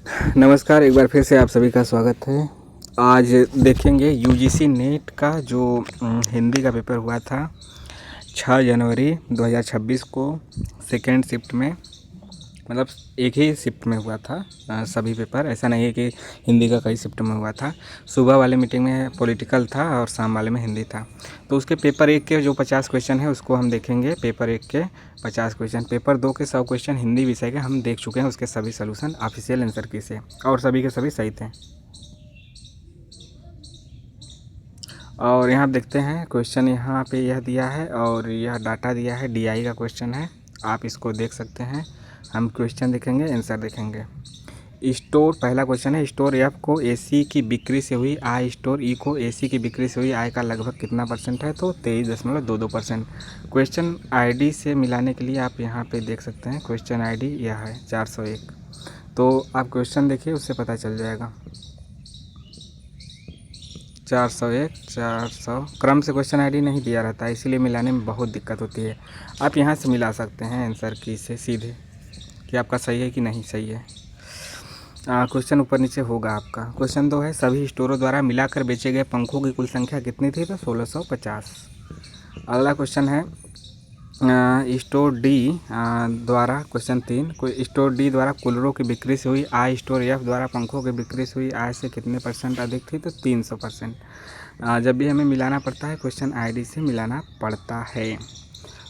नमस्कार, एक बार फिर से आप सभी का स्वागत है। आज देखेंगे यूजीसी नेट का जो हिंदी का पेपर हुआ था 6 जनवरी 2026 को सेकेंड शिफ्ट में, मतलब एक ही शिफ्ट में हुआ था सभी पेपर। ऐसा नहीं है कि हिंदी का कई शिफ्ट में हुआ था। सुबह वाले मीटिंग में पॉलिटिकल था और शाम वाले में हिंदी था। तो उसके पेपर 1 के जो 50 क्वेश्चन है उसको हम देखेंगे। पेपर 1 के 50 क्वेश्चन, पेपर 2 के 100 क्वेश्चन हिंदी विषय के हम देख चुके हैं। उसके सभी सोल्यूशन ऑफिशियल आंसर की से, और सभी के सभी सही थे। और यहाँ देखते हैं क्वेश्चन, यहाँ पे यह दिया है और यह डाटा दिया है, डीआई का क्वेश्चन है, आप इसको देख सकते हैं। हम क्वेश्चन देखेंगे, आंसर देखेंगे। स्टोर, पहला क्वेश्चन है, स्टोर एफ को एसी की बिक्री से हुई आय, स्टोर ई को एसी की बिक्री से हुई आय का लगभग कितना परसेंट है? तो 23.22%। क्वेश्चन आईडी से मिलाने के लिए आप यहाँ पे देख सकते हैं, क्वेश्चन आईडी यह है 401। तो आप क्वेश्चन देखिए, उससे पता चल जाएगा। 401 400 क्रम से क्वेश्चन आईडी नहीं दिया रहता है, इसीलिए मिलाने में बहुत दिक्कत होती है। आप यहाँ से मिला सकते हैं आंसर की से सीधे कि आपका सही है कि नहीं सही है। क्वेश्चन ऊपर नीचे होगा आपका। क्वेश्चन 2 है, सभी स्टोरों द्वारा मिलाकर बेचे गए पंखों की कुल संख्या कितनी थी? तो 1650। अगला क्वेश्चन है, स्टोर डी द्वारा, क्वेश्चन 3, कोई स्टोर डी द्वारा कूलरों की बिक्री से हुई आय स्टोर एफ द्वारा पंखों की बिक्री से हुई आय से कितने % अधिक थी? तो 300%। जब भी हमें मिलाना पड़ता है, क्वेश्चन आईडी से मिलाना पड़ता है।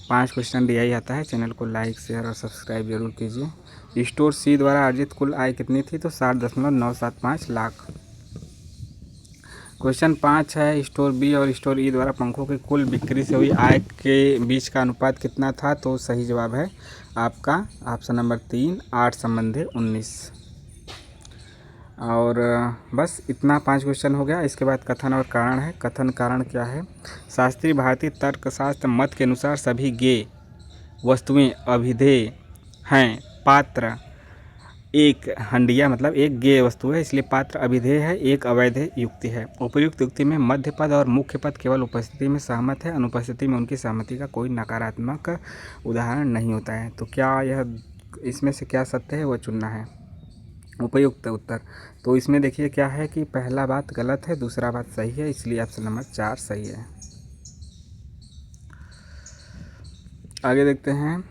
5 क्वेश्चन दिया ही आता है। चैनल को लाइक, शेयर और सब्सक्राइब जरूर कीजिए। स्टोर सी द्वारा अर्जित कुल आय कितनी थी? तो 60.975 लाख। क्वेश्चन 5 है, स्टोर बी और स्टोर ई द्वारा पंखों की कुल बिक्री से हुई आय के बीच का अनुपात कितना था? तो सही जवाब है आपका ऑप्शन नंबर 3, 8/19। और बस इतना 5 क्वेश्चन हो गया। इसके बाद कथन और कारण है। कथन कारण क्या है? शास्त्रीय भारतीय तर्कशास्त्र मत के अनुसार सभी गेय वस्तुएं अभिधेय हैं। पात्र एक हंडिया मतलब एक गेय वस्तु है, इसलिए पात्र अभिधेय है। एक अवैध युक्ति है। उपर्युक्त युक्ति में मध्य पद और मुख्य पद केवल उपस्थिति में सहमत है, अनुपस्थिति में उनकी सहमति का कोई नकारात्मक उदाहरण नहीं होता है। तो क्या यह, इसमें से क्या सत्य है वो चुनना है। उपयुक्त उत्तर, तो इसमें देखिए क्या है कि पहला बात गलत है, दूसरा बात सही है, इसलिए ऑप्शन नंबर 4 सही है। आगे देखते हैं,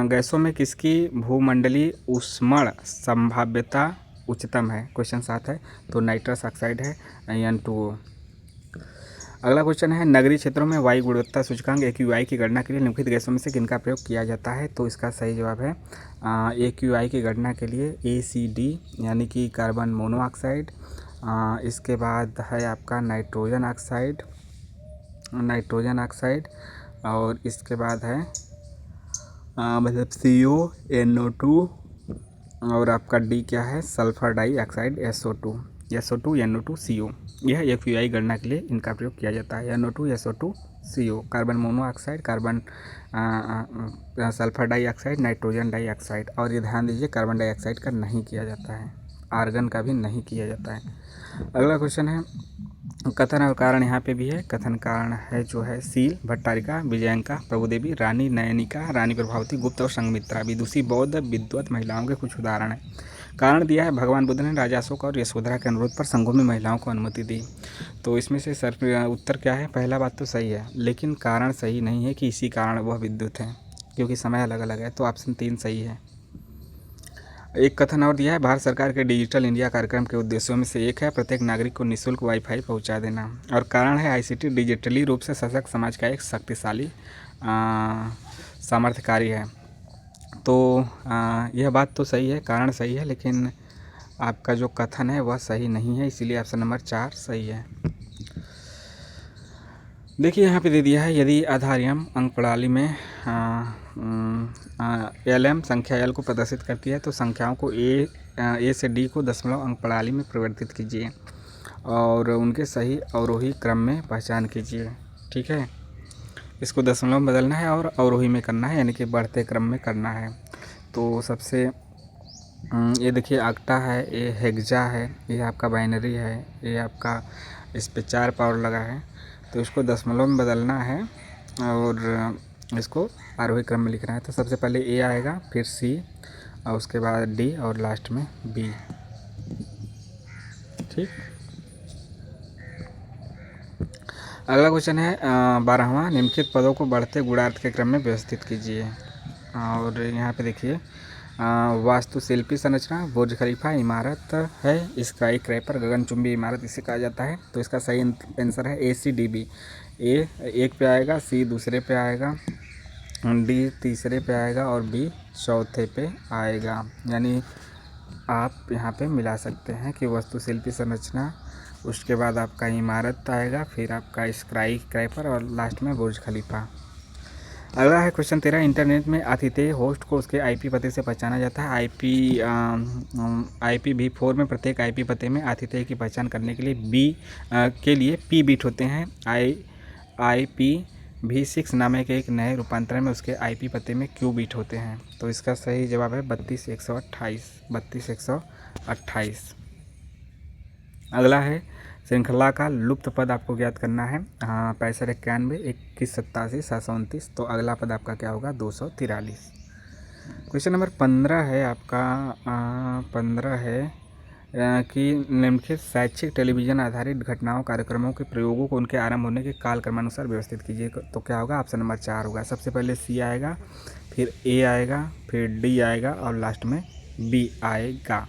गैसों में किसकी भूमंडलीय ऊष्मण संभाव्यता उच्चतम है? क्वेश्चन 7 है, तो नाइट्रस ऑक्साइड है, N2O। अगला क्वेश्चन है, नगरीय क्षेत्रों में वायु गुणवत्ता सूचकांक AQI की गणना के लिए निम्नलिखित गैसों में से किनका प्रयोग किया जाता है? तो इसका सही जवाब है AQI की गणना के लिए ACD यानी कि कार्बन मोनोऑक्साइड। इसके बाद है आपका नाइट्रोजन ऑक्साइड, और इसके बाद है मतलब CO, NO2, और आपका डी क्या है? Sulphur dioxide SO2, NO2 CO। यह AQI गणना के लिए इनका प्रयोग किया जाता है, NO2 SO2 CO। Carbon monoxide, carbon sulphur dioxide, nitrogen dioxide. और ये ध्यान दीजिए, कार्बन डाइऑक्साइड का नहीं किया जाता है, आर्गन का भी नहीं किया जाता है। अगला क्वेश्चन है, कथन और कारण यहाँ पे भी है। कथन कारण है जो है, सील, भट्टारिका, विजयंका, प्रभुदेवी, रानी नयनिका, रानी प्रभावती, गुप्त और संघमित्रा विदुषी बौद्ध विद्वत महिलाओं के कुछ उदाहरण हैं। कारण दिया है, भगवान बुद्ध ने राजा अशोक और यशोधरा के अनुरोध पर संघों में महिलाओं को अनुमति दी। तो इसमें से सर उत्तर क्या है? पहला बात तो सही है, लेकिन कारण सही नहीं है कि इसी कारण वह विद्युत हैं, क्योंकि समय अलग अलग है। तो ऑप्शन 3 सही है। एक कथन और दिया है, भारत सरकार के डिजिटल इंडिया कार्यक्रम के उद्देश्यों में से एक है प्रत्येक नागरिक को निःशुल्क वाईफाई पहुंचा देना। और कारण है, आईसीटी डिजिटली रूप से सशक्त समाज का एक शक्तिशाली सामर्थ्यकारी है। तो यह बात तो सही है, कारण सही है, लेकिन आपका जो कथन है वह सही नहीं है, इसीलिए ऑप्शन नंबर 4 सही है। देखिए यहाँ पे दे दिया है, यदि आधारियम अंक प्रणाली में LM संख्या L को प्रदर्शित करती है, तो संख्याओं को A से D को दशमलव अंक प्रणाली में परिवर्तित कीजिए और उनके सही अवरोही क्रम में पहचान कीजिए। ठीक है, इसको दशमलव में बदलना है और अवरोही में करना है, यानी कि बढ़ते क्रम में करना है। तो सबसे ये देखिए ऑक्टा है, ये हेक्सा है, ये आपका बाइनरी है, ये आपका इस पे 4 पावर लगा है, तो इसको दशमलव में बदलना है और इसको आरोही क्रम में लिखना है। तो सबसे पहले A आएगा, फिर C और उसके बाद डी और लास्ट में बी। ठीक। अगला क्वेश्चन है 12वां, निम्नलिखित पदों को बढ़ते गुणार्थ के क्रम में व्यवस्थित कीजिए। और यहाँ पे देखिए वास्तुशिल्पी संरचना, बुर्ज खलीफा इमारत है, स्काई क्रैपर गगनचुंबी इमारत इसे कहा जाता है। तो इसका सही आंसर है ACDB। ए एक पे आएगा, सी दूसरे पे आएगा, डी तीसरे पे आएगा और बी चौथे पे आएगा। यानी आप यहाँ पे मिला सकते हैं कि वास्तुशिल्पी संरचना, उसके बाद आपका इमारत आएगा, फिर आपका स्काई क्रैपर और लास्ट में बुर्ज खलीफा। अगला है क्वेश्चन 13, इंटरनेट में आतिथेय होस्ट को उसके IP पते से पहचाना जाता है। IPv4 में प्रत्येक IP पते में आतिथेय की पहचान करने के लिए के लिए P बिट होते हैं। IPv6 नामक एक नए रूपांतरण में उसके IP पते में Q बिट होते हैं। तो इसका सही जवाब है 32,128। अगला है श्रृंखला का लुप्त पद आपको ज्ञात करना है। 6591 2187 729। तो अगला पद आपका क्या होगा 243। क्वेश्चन नंबर 15 है आपका 15 है कि निम्नलिखित शैक्षिक टेलीविज़न आधारित घटनाओं कार्यक्रमों के प्रयोगों को उनके आरंभ होने के काल क्रमानुसार व्यवस्थित कीजिए। तो क्या होगा, ऑप्शन नंबर 4 होगा। सबसे पहले C आएगा, फिर A आएगा, फिर D आएगा और लास्ट में B आएगा।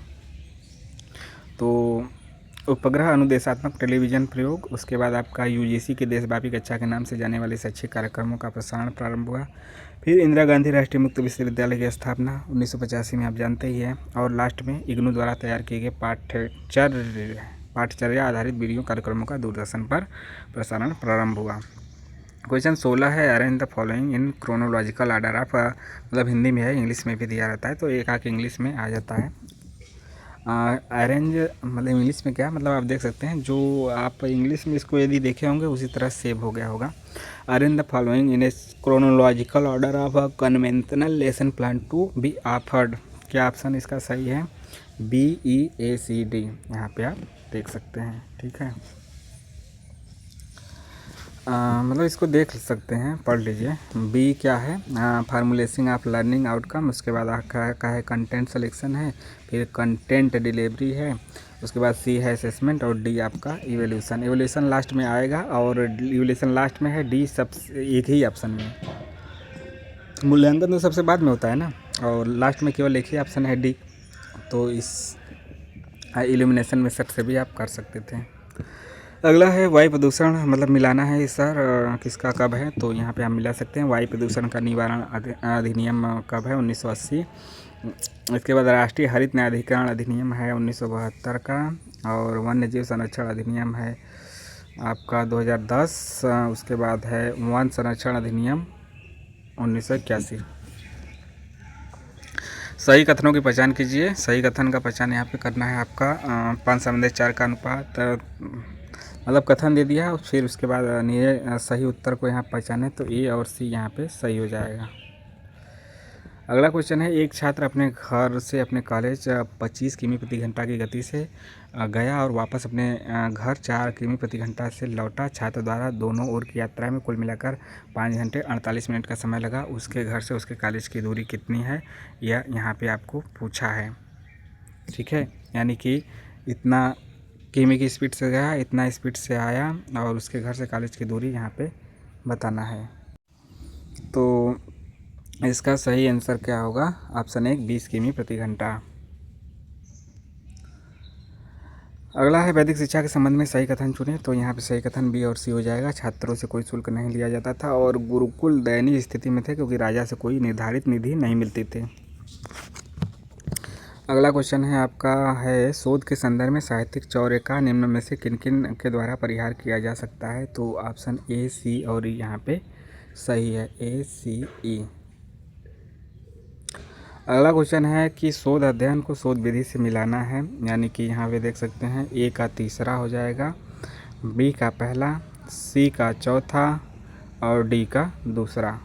तो उपग्रह अनुदेशात्मक टेलीविज़न प्रयोग, उसके बाद आपका UGC के देशव्यापी कक्षा के नाम से जाने वाले शैक्षिक कार्यक्रमों का प्रसारण प्रारंभ हुआ। फिर इंदिरा गांधी राष्ट्रीय मुक्त विश्वविद्यालय की स्थापना 1985 में, आप जानते ही हैं। और लास्ट में इग्नू द्वारा तैयार किए गए पाठचर्या आधारित वीडियो कार्यक्रमों का दूरदर्शन पर प्रसारण प्रारंभ हुआ। क्वेश्चन 16 है arrange the following in chronological order of, मतलब हिंदी में है, इंग्लिश में भी दिया रहता है, तो एक आके इंग्लिश में आ जाता है। अरेंज मतलब इंग्लिश में क्या, मतलब आप देख सकते हैं, जो आप इंग्लिश में इसको यदि देखे होंगे उसी तरह सेव हो गया होगा। Arrange the following in a chronological order of a conventional lesson plan to be offered. क्या ऑप्शन इसका सही है? BEACD, यहाँ पे आप देख सकते हैं। ठीक है, मतलब इसको देख सकते हैं, पढ़ लीजिए। बी क्या है, फार्मुलेसिंग ऑफ लर्निंग आउटकम, उसके बाद का है कंटेंट सिलेक्शन है, फिर कंटेंट डिलीवरी है, उसके बाद सी है असेसमेंट और डी आपका इवोल्यूशन। इवोल्यूशन लास्ट में आएगा और इवोल्यूशन लास्ट में है, डी सब एक ही ऑप्शन में। मूल्यांकन तो सबसे बाद में होता है ना, और लास्ट में केवल एक ही ऑप्शन है डी। तो इस इल्यूमिनेशन मेथड से भी आप कर सकते थे। अगला है वायु प्रदूषण, मतलब मिलाना है सर किसका कब है, तो यहाँ पे हम मिला सकते हैं। वायु प्रदूषण का निवारण अधिनियम कब है? 1980। इसके बाद राष्ट्रीय हरित न्यायाधिकरण अधिनियम है 1972 का, और वन्य जीव संरक्षण अधिनियम है आपका 2010। उसके बाद है वन संरक्षण अधिनियम 1981। सही कथनों की पहचान कीजिए। सही कथन का पहचान यहाँ पे करना है आपका 5:4 का अनुपात, मतलब कथन दे दिया, फिर उसके बाद सही उत्तर को यहाँ पहचाने, तो ए और सी यहाँ पे सही हो जाएगा। अगला क्वेश्चन है, एक छात्र अपने घर से अपने कॉलेज 25 किमी प्रति घंटा की गति से गया और वापस अपने घर 4 किमी प्रति घंटा से लौटा। छात्र द्वारा दोनों ओर की यात्रा में कुल मिलाकर 5 घंटे 48 मिनट का समय लगा। उसके घर से उसके कॉलेज की दूरी कितनी है, यह यहाँ पे आपको पूछा है। ठीक है, यानी कि इतना किमी की स्पीड से गया, इतना स्पीड से आया, और उसके घर से कॉलेज की दूरी यहाँ पे बताना है। तो इसका सही आंसर क्या होगा? ऑप्शन 1 20 किमी प्रति घंटा। अगला है वैदिक शिक्षा के संबंध में सही कथन चुनें, तो यहाँ पे सही कथन बी और सी हो जाएगा। छात्रों से कोई शुल्क नहीं लिया जाता था और गुरुकुल दयनीय स्थिति में थे क्योंकि राजा से कोई निर्धारित निधि नहीं मिलती थी। अगला क्वेश्चन है आपका है शोध के संदर्भ में साहित्यिक चौर्य का निम्न में से किन किन के द्वारा परिहार किया जा सकता है, तो ऑप्शन ए, सी और ई यहाँ पे सही है, A, C, E। अगला क्वेश्चन है कि शोध अध्ययन को शोध विधि से मिलाना है, यानी कि यहाँ पे देख सकते हैं ए का तीसरा हो जाएगा, बी का पहला, सी का चौथा और डी का दूसरा।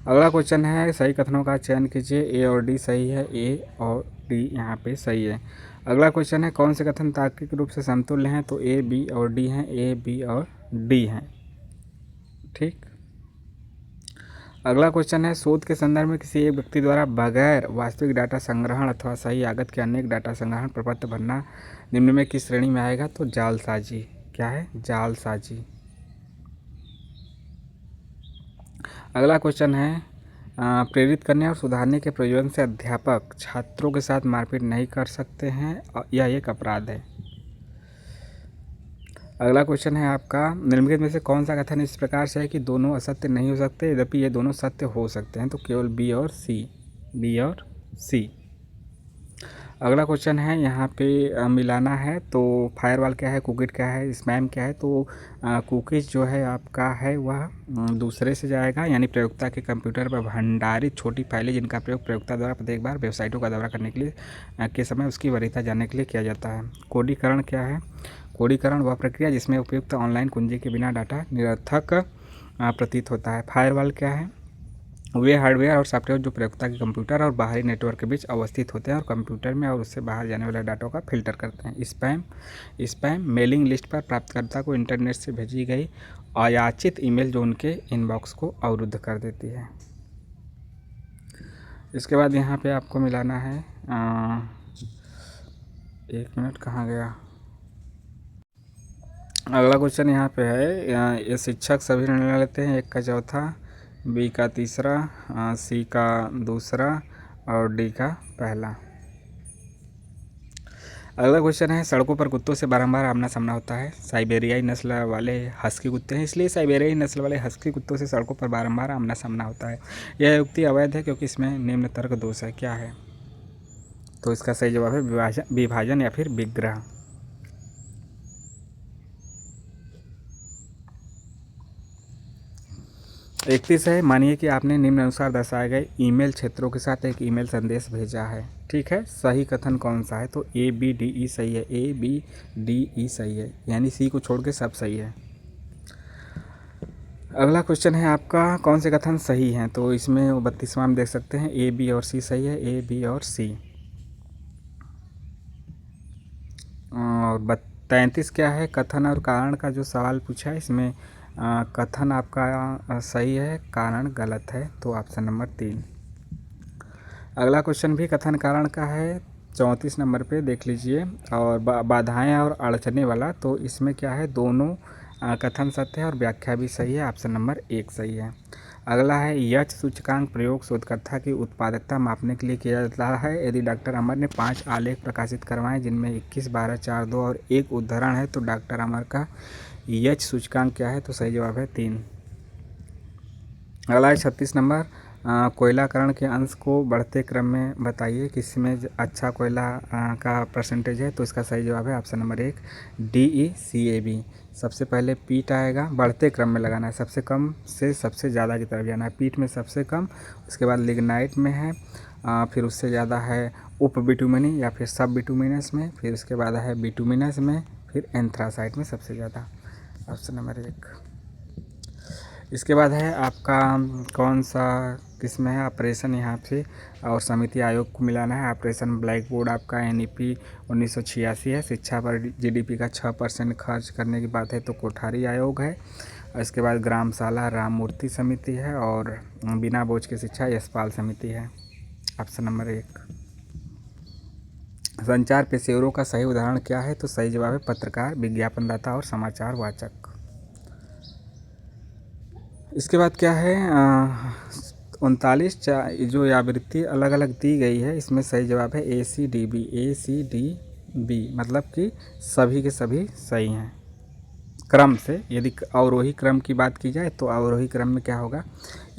अगला क्वेश्चन है सही कथनों का चयन कीजिए। ए और डी सही है, ए और डी यहाँ पे सही है। अगला क्वेश्चन है कौन से कथन तार्किक रूप से समतुल्य हैं, तो ए, बी और डी हैं, ए, बी और डी हैं। ठीक। अगला क्वेश्चन है, शोध के संदर्भ में किसी एक व्यक्ति द्वारा बगैर वास्तविक डाटा संग्रहण अथवा सही आगत के अनेक डाटा संग्रहण प्रपत्र भरना निम्न में किस श्रेणी में आएगा? तो जालसाजी। क्या है? जालसाजी। अगला क्वेश्चन है, प्रेरित करने और सुधारने के प्रयोजन से अध्यापक छात्रों के साथ मारपीट नहीं कर सकते हैं या एक अपराध है। अगला क्वेश्चन है आपका, निम्नलिखित में से कौन सा कथन इस प्रकार से है कि दोनों असत्य नहीं हो सकते यद्यपि ये दोनों सत्य हो सकते हैं? तो केवल बी और सी। बी और सी। अगला क्वेश्चन है यहाँ पे मिलाना है, तो फायरवॉल क्या है, कुकीज क्या है, स्पैम क्या है? तो कुकीज जो है आपका है वह दूसरे से जाएगा, यानी प्रयोक्ता के कंप्यूटर पर भंडारित छोटी फाइलें जिनका प्रयोग प्रयोक्ता द्वारा प्रत्येक बार वेबसाइटों का दौरा करने के लिए के समय उसकी वरीयता जानने के लिए किया जाता है। कोडीकरण क्या है? कोडीकरण वह प्रक्रिया जिसमें उपयुक्त ऑनलाइन कुंजी के बिना डाटा निरर्थक प्रतीत होता है। फायरवॉल क्या है? वे हार्डवेयर और सॉफ्टवेयर जो प्रयोक्ता के कंप्यूटर और बाहरी नेटवर्क के बीच अवस्थित होते हैं और कंप्यूटर में और उससे बाहर जाने वाले डाटा का फिल्टर करते हैं। स्पैम मेलिंग लिस्ट पर प्राप्तकर्ता को इंटरनेट से भेजी गई अयाचित ईमेल जो उनके इनबॉक्स को अवरुद्ध कर देती है। इसके बाद यहाँ पे आपको मिलाना है, एक मिनट कहाँ गया। अगला क्वेश्चन यहाँ पे है, ये शिक्षक सभी निर्णय लेते हैं, एक का चौथा, बी का तीसरा, सी का दूसरा और डी का पहला। अगला क्वेश्चन है, सड़कों पर कुत्तों से बारंबार आमना सामना होता है। साइबेरियाई नस्ल वाले हस्की कुत्ते हैं, इसलिए साइबेरियाई नस्ल वाले हस्की कुत्तों से सड़कों पर बारंबार आमना सामना होता है। यह युक्ति अवैध है क्योंकि इसमें निम्न तर्क दोष है। क्या है? तो इसका सही जवाब है विभाजन या फिर विग्रह। 31 है, मानिए कि आपने निम्न अनुसार दर्शाए गए ईमेल क्षेत्रों के साथ एक ईमेल संदेश भेजा है। ठीक है, सही कथन कौन सा है? तो ए बी डी ई सही है। ए बी डी ई सही है, यानी सी को छोड़ के सब सही है। अगला क्वेश्चन है आपका, कौन से कथन सही हैं? तो इसमें 32वां में देख सकते हैं ए बी और सी सही है। ए बी और सी। और 33 क्या है? कथन और कारण का जो सवाल पूछा है, इसमें कथन आपका सही है, कारण गलत है, तो ऑप्शन नंबर 3। अगला क्वेश्चन भी कथन कारण का है, 34 नंबर पे देख लीजिए। और बाधाएं और अड़चने वाला, तो इसमें क्या है? दोनों कथन सत्य है और व्याख्या भी सही है, ऑप्शन नंबर 1 सही है। अगला है, यच सूचकांक प्रयोग शोधकर्ता की उत्पादकता मापने के लिए किया जाता है। यदि डॉक्टर अमर ने 5 आलेख प्रकाशित करवाएं जिनमें 21, 12, 4, 2 और 1 उद्धरण है, तो डॉक्टर अमर का यच सूचकांक क्या है? तो सही जवाब है 3। अगला है 36 नंबर, कोयलाकरण के अंश को बढ़ते क्रम में बताइए, किसमें अच्छा कोयला का परसेंटेज है? तो इसका सही जवाब है ऑप्शन नंबर 1 DECAB। सबसे पहले पीट आएगा, बढ़ते क्रम में लगाना है, सबसे कम से सबसे ज़्यादा की तरफ जाना है। पीट में सबसे कम, उसके बाद लिग्नाइट में है, फिर उससे ज़्यादा है उप बिटुमिनी या फिर सब बिटुमिनस में, फिर उसके बाद है बिटुमिनस में, फिर एंथ्रासाइट में सबसे ज़्यादा, ऑप्शन नंबर 1। इसके बाद है आपका कौन सा किसमें है? ऑपरेशन यहाँ पे और समिति आयोग को मिलाना है। ऑपरेशन ब्लैक बोर्ड आपका NEP 1986 है। शिक्षा पर GDP का 6% खर्च करने की बात है तो कोठारी आयोग है। इसके बाद ग्रामशाला राममूर्ति समिति है और बिना बोझ की शिक्षा यशपाल समिति है, ऑप्शन नंबर 1। संचार पेशेवरों का सही उदाहरण क्या है? तो सही जवाब है पत्रकार, विज्ञापनदाता और समाचार वाचक। इसके बाद क्या है, 39 जो आवृत्ति अलग अलग दी गई है, इसमें सही जवाब है ACDB। ACDB मतलब कि सभी के सभी सही हैं क्रम से। यदि अवरोही क्रम की बात की जाए तो अवरोही क्रम में क्या होगा?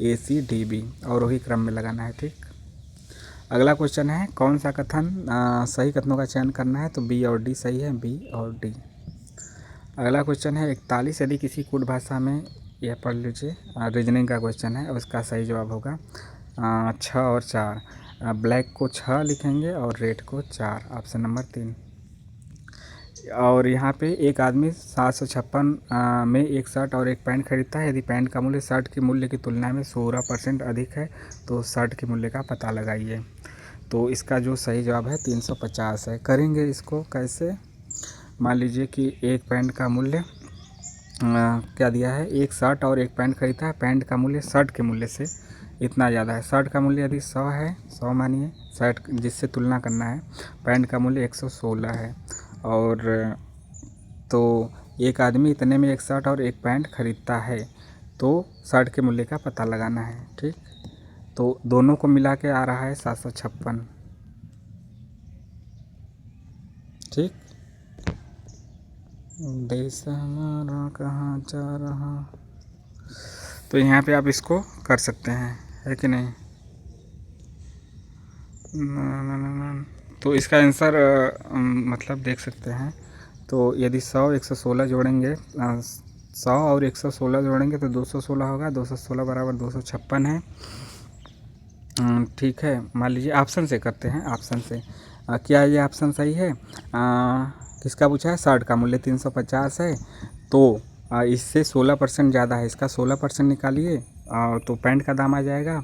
ACDB, अवरोही क्रम में लगाना है। ठीक। अगला क्वेश्चन है, कौन सा कथन सही कथनों का चयन करना है? तो B और D सही है, B और D। अगला क्वेश्चन है 41, यदि किसी कूट भाषा में, यह पढ़ लीजिए, रीजनिंग का क्वेश्चन है, उसका सही जवाब होगा 6 और 4। ब्लैक को 6 लिखेंगे और रेड को 4, ऑप्शन नंबर 3। और यहाँ पे एक आदमी 756 में एक शर्ट और एक पैंट खरीदता है। यदि पैंट का मूल्य शर्ट के मूल्य की तुलना में 16% अधिक है तो शर्ट के मूल्य का पता लगाइए। तो इसका जो सही जवाब है 350 है। करेंगे इसको कैसे? मान लीजिए कि एक पैंट का मूल्य क्या दिया है, एक शर्ट और एक पैंट खरीदा है, पैंट का मूल्य शर्ट के मूल्य से इतना ज़्यादा है। शर्ट का मूल्य यदि 100 है, 100 मानिए, शर्ट जिससे तुलना करना है, पैंट का मूल्य 116 है। और तो एक आदमी इतने में एक शर्ट और एक पैंट खरीदता है, तो शर्ट के मूल्य का पता लगाना है। ठीक, तो दोनों को मिला के आ रहा है 756। ठीक, देश हमारा कहाँ जा रहा, तो यहाँ पे आप इसको कर सकते हैं, है कि नहीं। तो इसका आंसर मतलब देख सकते हैं। तो यदि 100 116 जोड़ेंगे, 100 और 116 जोड़ेंगे तो 216 होगा। 216 बराबर 256 है। ठीक है, मान लीजिए ऑप्शन से करते हैं, ऑप्शन से। क्या ये ऑप्शन सही है? किसका पूछा है? शर्ट का मूल्य 350 है, तो इससे 16% ज़्यादा है, इसका 16% निकालिए तो पैंट का दाम आ जाएगा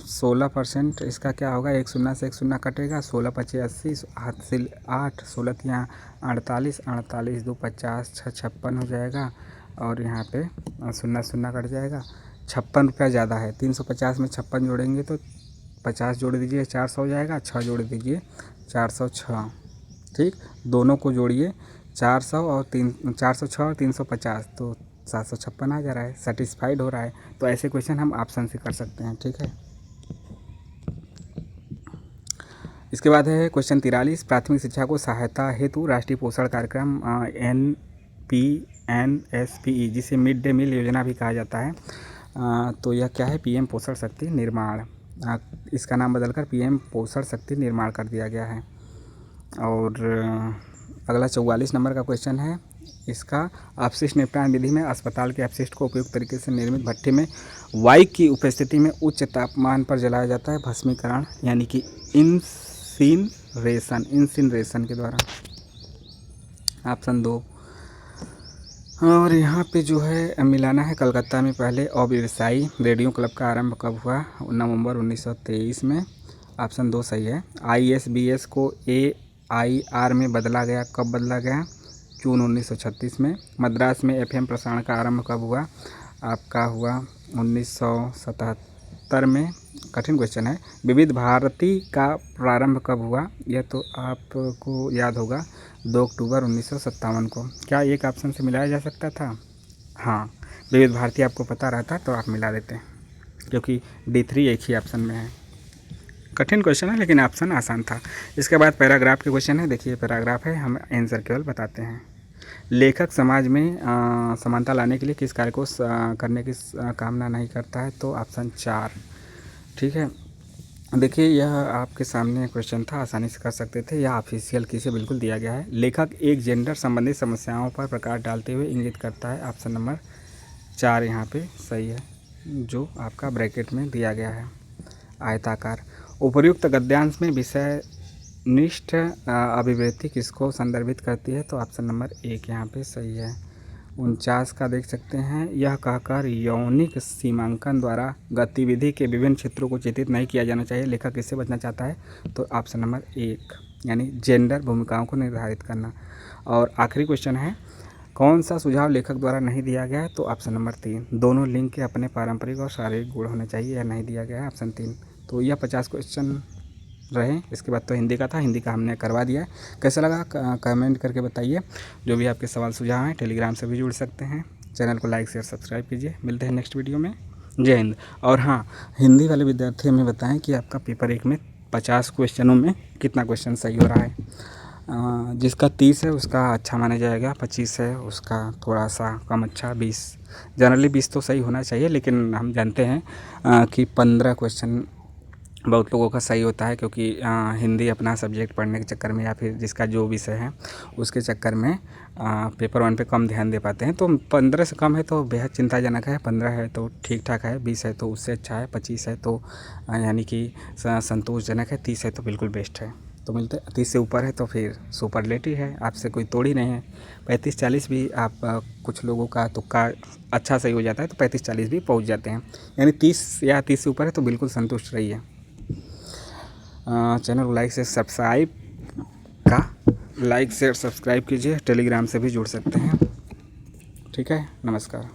16%। इसका क्या होगा? एक शून्य से एक शून्य कटेगा, 16 पचे 80, 8 से 8, 16 यहाँ 48, 48 2 50, 6 56 हो जाएगा। और यहाँ पे शून्य शून्य कट जाएगा। 56 रुपया ज़्यादा है। 350 में 56 जोड़ेंगे तो 50 जोड़ दीजिए 400 हो जाएगा, 6 जोड़ दीजिए 406। ठीक, दोनों को जोड़िए 400 और 406 और 350, तो 756 आ जा रहा है, सेटिस्फाइड हो रहा है। तो ऐसे क्वेश्चन हम ऑप्शन से कर सकते हैं। ठीक है, इसके बाद है क्वेश्चन 43, प्राथमिक शिक्षा को सहायता हेतु राष्ट्रीय पोषण कार्यक्रम NPNSPE, जिसे मिड डे मील योजना भी कहा जाता है, तो यह क्या है? PM पोषण शक्ति निर्माण। इसका नाम बदलकर PM पोषण शक्ति निर्माण कर दिया गया है। और अगला 44 नंबर का क्वेश्चन है। इसका अपशिष्ट निपटान विधि में अस्पताल के अपशिष्ट को उपयुक्त तरीके से निर्मित भट्ठी में वायु की उपस्थिति में उच्च तापमान पर जलाया जाता है, भस्मीकरण यानी कि इंसिनरेशन के द्वारा। ऑप्शन 2। और यहाँ पे जो है मिलाना है, कलकत्ता में पहले अव्यवसायी रेडियो क्लब का आरंभ कब हुआ? नवंबर 1923 में। ऑप्शन 2 सही है। ISBS को AIR में बदला गया, कब बदला गया? जून 1936 में। मद्रास में FM प्रसारण का आरंभ कब हुआ? आपका हुआ 1977 में। कठिन क्वेश्चन है। विविध भारती का प्रारंभ कब हुआ? यह तो आपको याद होगा, 2 अक्टूबर 1957 को। क्या एक ऑप्शन से मिलाया जा सकता था? हाँ, विविध भारती आपको पता रहता तो आप मिला देते, क्योंकि D3 एक ही ऑप्शन में है। कठिन क्वेश्चन है लेकिन ऑप्शन आसान था। इसके बाद पैराग्राफ के क्वेश्चन है। देखिए पैराग्राफ है, हम आंसर केवल बताते हैं। लेखक समाज में समानता लाने के लिए किस कार्य को करने की कामना नहीं करता है? तो ऑप्शन 4। ठीक है, देखिए यह आपके सामने क्वेश्चन था, आसानी से कर सकते थे। यह ऑफिशियल की से बिल्कुल दिया गया है। लेखक एक जेंडर संबंधी समस्याओं पर प्रकाश डालते हुए इंगित करता है। ऑप्शन नंबर 4 यहाँ पे सही है, जो आपका ब्रैकेट में दिया गया है, आयताकार। उपर्युक्त गद्यांश में विषय निष्ठ अभिव्यक्ति किसको संदर्भित करती है? तो ऑप्शन नंबर 1 यहाँ पे सही है। 49 का देख सकते हैं। यह कहकर यौनिक सीमांकन द्वारा गतिविधि के विभिन्न क्षेत्रों को चित्रित नहीं किया जाना चाहिए, लेखक किससे बचना चाहता है? तो ऑप्शन नंबर 1 यानी जेंडर भूमिकाओं को निर्धारित करना। और आखिरी क्वेश्चन है, कौन सा सुझाव लेखक द्वारा नहीं दिया गया है? तो ऑप्शन नंबर 3, दोनों लिंग के अपने पारंपरिक और शारीरिक गुण होने चाहिए, यह नहीं दिया गया है, ऑप्शन 3। तो यह 50 क्वेश्चन रहे। इसके बाद तो हिंदी का था, हिंदी का हमने करवा दिया है। कैसा लगा कमेंट करके बताइए। जो भी आपके सवाल सुझाव हैं, टेलीग्राम से भी जुड़ सकते हैं। चैनल को लाइक शेयर सब्सक्राइब कीजिए। मिलते हैं नेक्स्ट वीडियो में। जय हिंद। और हाँ, हिंदी वाले विद्यार्थी हमें बताएं कि आपका पेपर 1 में 50 क्वेश्चनों में कितना क्वेश्चन सही हो रहा है। जिसका 30 है उसका अच्छा माना जाएगा, 25 है उसका थोड़ा सा कम अच्छा, 20 जनरली 20 तो सही होना चाहिए, लेकिन हम जानते हैं कि 15 क्वेश्चन बहुत लोगों का सही होता है, क्योंकि हिंदी अपना सब्जेक्ट पढ़ने के चक्कर में या फिर जिसका जो विषय है उसके चक्कर में पेपर 1 पे कम ध्यान दे पाते हैं। तो 15 से कम है तो बेहद चिंताजनक है, 15 है तो ठीक ठाक है, 20 है तो उससे अच्छा है, 25 है तो यानी कि संतोषजनक है, 30 है तो बिल्कुल बेस्ट है। तो मिलते हैं, 30 से ऊपर है तो फिर सुपरलेटिव है, आपसे कोई तोड़ ही नहीं है। 35-40 भी आप कुछ लोगों का तुक्का अच्छा सही हो जाता है तो 35-40 भी पहुँच जाते हैं। यानी 30 या 30 से ऊपर है तो बिल्कुल संतुष्ट रहिए। चैनल को लाइक शेयर सब्सक्राइब कीजिए। टेलीग्राम से भी जुड़ सकते हैं। ठीक है, नमस्कार।